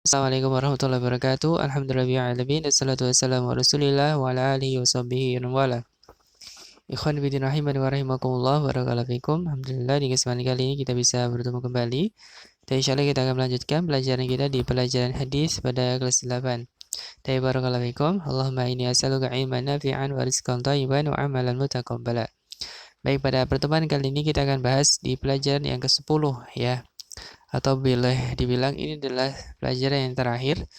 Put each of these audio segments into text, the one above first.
Assalamualaikum warahmatullahi wabarakatuh. Alhamdulillahirrahmanirrahim. Assalatu wassalamu ala rasulillah wa ala alihi wa sahbihi wa wala. Ikhwan bidin rahimani wa rahimakumullah. Barakallahu fikum. Alhamdulillah di kesempatan kali ini kita bisa bertemu kembali. Dan insyaAllah kita akan melanjutkan pelajaran kita di pelajaran hadis pada kelas 8. Dan barakallahu fikum. Allahumma inni as'aluka ilman nafi'an wa rizqan thayyiban wa amalan mutaqabbala. Baik, pada pertemuan kali ini kita akan bahas di pelajaran yang ke-10 ya. Atau boleh dibilang ini adalah pelajaran yang terakhir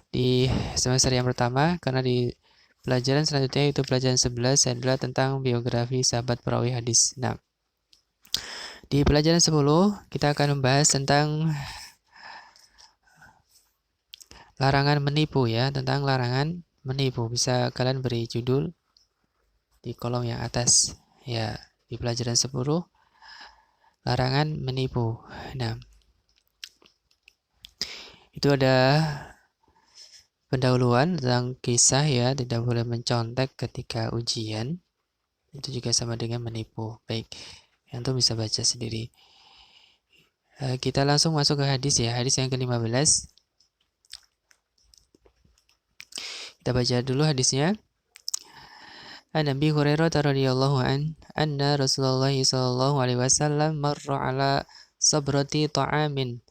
di semester yang pertama, karena di pelajaran selanjutnya itu pelajaran 11 adalah tentang biografi sahabat perawi hadis. Nah, di pelajaran 10 kita akan membahas tentang larangan menipu ya, tentang larangan menipu. Bisa kalian beri judul di kolom yang atas ya, di pelajaran 10 larangan menipu. Nah, itu ada pendahuluan tentang kisah ya, tidak boleh mencontek ketika ujian. Itu juga sama dengan menipu. Baik, yang tuh bisa baca sendiri. Kita langsung masuk ke hadis ya, hadis yang ke-15. Kita baca dulu hadisnya. An Abi Hurairah radhiyallahu anna Rasulullah sallallahu alaihi wasallam marra ala sabrati ta'amin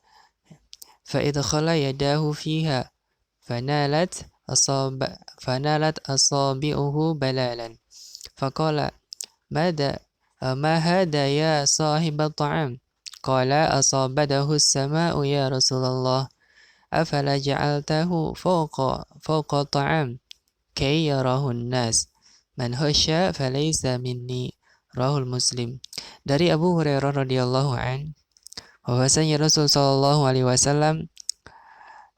fa idkhala yadahu fiha fanalat asabi'uhu balalan faqala mada ma hada ya sahib at-ta'am qala asabadahu as-sama'u ya Rasulullah afala ja'altahu fawqa ta'am kay yarahu an-nas man khasya falaysa minni rahul Muslim. Dari Abu Hurairah radhiyallahu bahwasanya Rasul sallallahu alaihi wasallam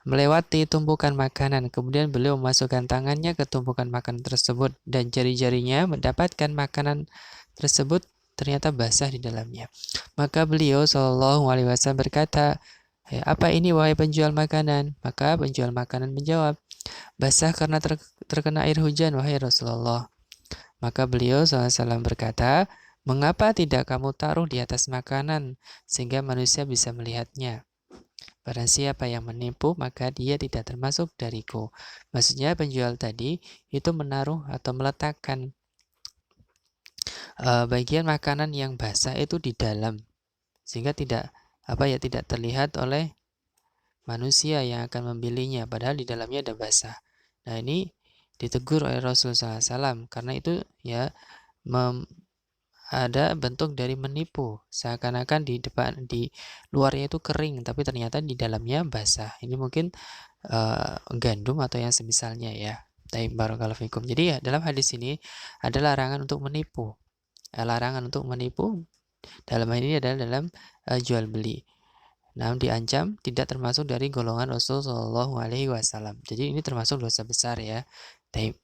melewati tumpukan makanan, kemudian beliau memasukkan tangannya ke tumpukan makanan tersebut dan jari-jarinya mendapatkan makanan tersebut ternyata basah di dalamnya. Maka beliau sallallahu alaihi wasallam berkata, apa ini wahai penjual makanan? Maka penjual makanan menjawab, basah karena terkena air hujan wahai Rasulullah. Maka beliau SAW berkata, mengapa tidak kamu taruh di atas makanan sehingga manusia bisa melihatnya? Barang siapa yang menipu, maka dia tidak termasuk dariku. Maksudnya penjual tadi itu menaruh atau meletakkan bagian makanan yang basah itu di dalam, sehingga tidak terlihat oleh manusia yang akan membelinya, padahal di dalamnya ada basah. Nah, ini ditegur oleh Rasulullah SAW karena itu ya ada bentuk dari menipu, seakan-akan di luarnya itu kering tapi ternyata di dalamnya basah. Ini mungkin gandum atau yang semisalnya ya. Taib barakallahu fikum. Jadi ya dalam hadis ini ada larangan untuk menipu. Larangan untuk menipu dalam hal ini adalah dalam jual beli. Namun diancam tidak termasuk dari golongan Rasulullah SAW. Jadi ini termasuk dosa besar ya. Taib.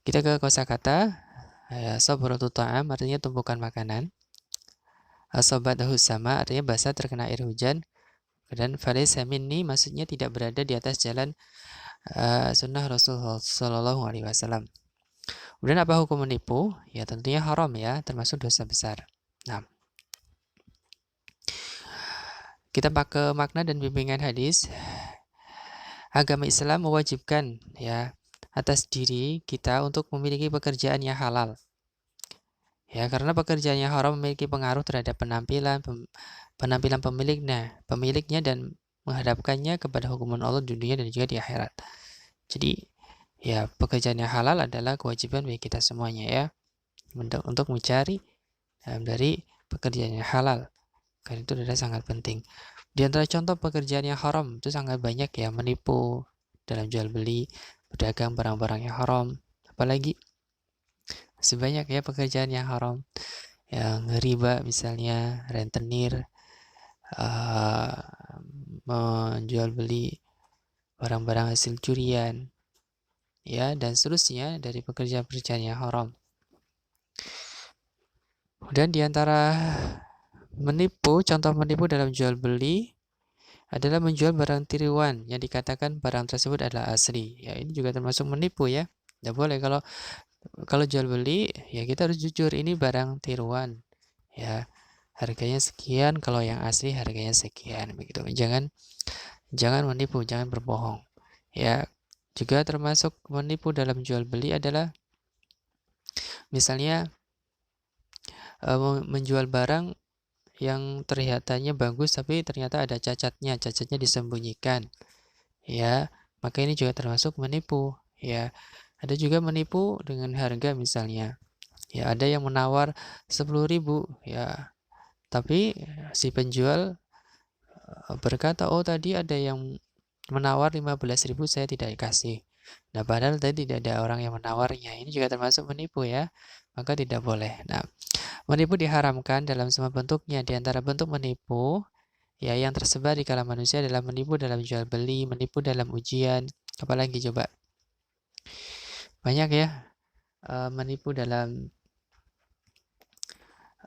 Kita ke kosakata. Sabratu ta'am artinya tumpukan makanan. Asabatahu sama artinya basah terkena air hujan. Dan falaysa minni maksudnya tidak berada di atas jalan sunnah Rasulullah SAW. Kemudian apa hukum menipu? Ya tentunya haram ya, termasuk dosa besar. Nah, kita pakai makna dan bimbingan hadis. Agama Islam mewajibkan ya atas diri kita untuk memiliki pekerjaan yang halal. Ya, karena pekerjaan yang haram memiliki pengaruh terhadap penampilan pemiliknya dan menghadapkannya kepada hukuman Allah di dunia dan juga di akhirat. Jadi, ya pekerjaan yang halal adalah kewajiban bagi kita semuanya ya. Untuk mencari dari pekerjaan yang halal. Karena itu adalah sangat penting. Di antara contoh pekerjaan yang haram itu sangat banyak ya, menipu dalam jual beli, berdagang barang-barang yang haram, apalagi sebanyak ya pekerjaan yang haram, yang riba misalnya, rentenir, menjual beli barang-barang hasil curian, ya dan seterusnya dari pekerjaan-pekerjaan yang haram. Kemudian di antara contoh menipu dalam jual beli adalah menjual barang tiruan yang dikatakan barang tersebut adalah asli. Ya, ini juga termasuk menipu ya. Tidak boleh kalau jual beli ya kita harus jujur, ini barang tiruan. Ya, harganya sekian, kalau yang asli harganya sekian begitu. Jangan Jangan menipu, jangan berbohong. Ya, juga termasuk menipu dalam jual beli adalah misalnya menjual barang yang kelihatannya bagus tapi ternyata ada cacatnya disembunyikan. Ya, maka ini juga termasuk menipu. Ya, ada juga menipu dengan harga misalnya. Ya, ada yang menawar 10.000, ya, tapi si penjual berkata, oh tadi ada yang menawar 15.000, saya tidak kasih. Nah, padahal tadi tidak ada orang yang menawarnya. Ini juga termasuk menipu ya, maka tidak boleh. Nah, menipu diharamkan dalam semua bentuknya. Di antara bentuk menipu, ya yang tersebar di kalangan manusia adalah menipu dalam jual beli, menipu dalam ujian, apalagi coba. Banyak ya, menipu dalam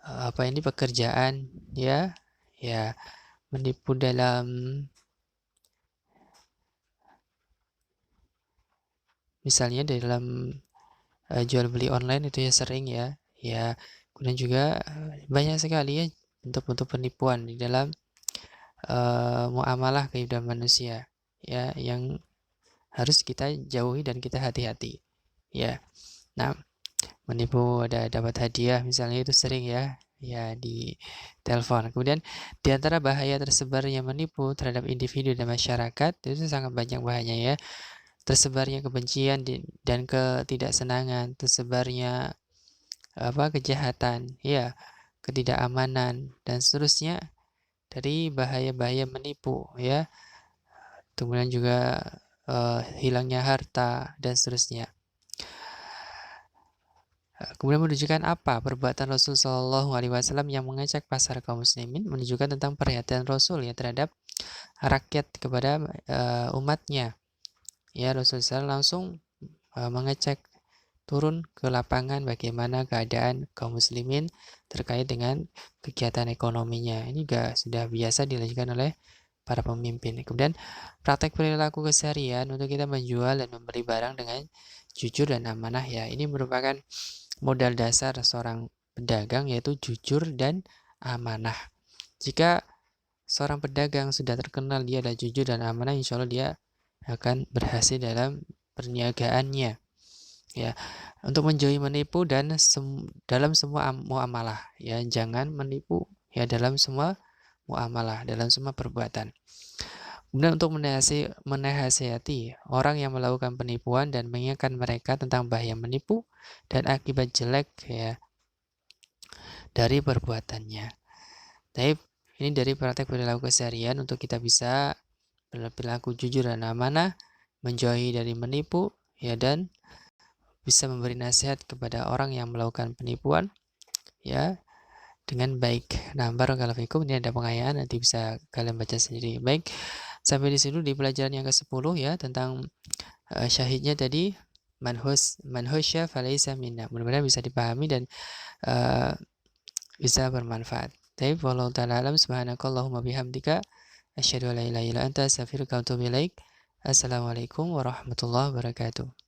apa ini pekerjaan, ya, ya, menipu dalam misalnya dalam jual beli online itu ya sering ya, ya. Kemudian juga banyak sekali ya bentuk-bentuk penipuan di dalam muamalah kehidupan manusia, ya, yang harus kita jauhi dan kita hati-hati, ya. Nah, menipu ada dapat hadiah misalnya itu sering ya, ya di telepon. Kemudian di antara bahaya tersebarnya menipu terhadap individu dan masyarakat itu sangat banyak bahayanya ya. Tersebarnya kebencian dan ketidaksenangan, tersebarnya kejahatan, ya, ketidakamanan dan seterusnya dari bahaya-bahaya menipu ya. Kemudian juga hilangnya harta dan seterusnya. Kemudian menunjukkan apa perbuatan Rasul Shallallahu Alaihi Wasallam yang mengajak pasar kaum muslimin, menunjukkan tentang perhatian Rasul ya terhadap rakyat kepada umatnya. Ya, Rasul SAW langsung mengecek turun ke lapangan bagaimana keadaan kaum muslimin terkait dengan kegiatan ekonominya. Ini juga sudah biasa dilakukan oleh para pemimpin. Kemudian praktek perilaku keseharian untuk kita menjual dan membeli barang dengan jujur dan amanah ya. Ini merupakan modal dasar seorang pedagang yaitu jujur dan amanah. Jika seorang pedagang sudah terkenal dia adalah jujur dan amanah, insya Allah dia akan berhasil dalam perniagaannya. Ya, untuk menjauhi menipu dan dalam semua muamalah, ya jangan menipu ya dalam semua muamalah, dalam semua perbuatan. Kemudian untuk menasihati orang yang melakukan penipuan dan mengingatkan mereka tentang bahaya menipu dan akibat jelek ya dari perbuatannya. Tapi ini dari praktek perilaku keseharian untuk kita bisa berperilaku jujur dan amanah, menjauhi dari menipu ya, dan bisa memberi nasihat kepada orang yang melakukan penipuan ya dengan baik. Nah, barakallahu fikum, ini ada pengayaan nanti bisa kalian baca sendiri. Baik, sampai di sini di pelajaran yang ke-10 ya tentang syahidnya tadi manhusya falaysa minna. Mudah-mudahan bisa dipahami dan bisa bermanfaat. Tapi wallahu ta'ala alam, subhanakallahumma bihamdika asyhadu an la ilaha illa anta astaghfiruka wa atubu ilaik. Assalamualaikum warahmatullahi wabarakatuh.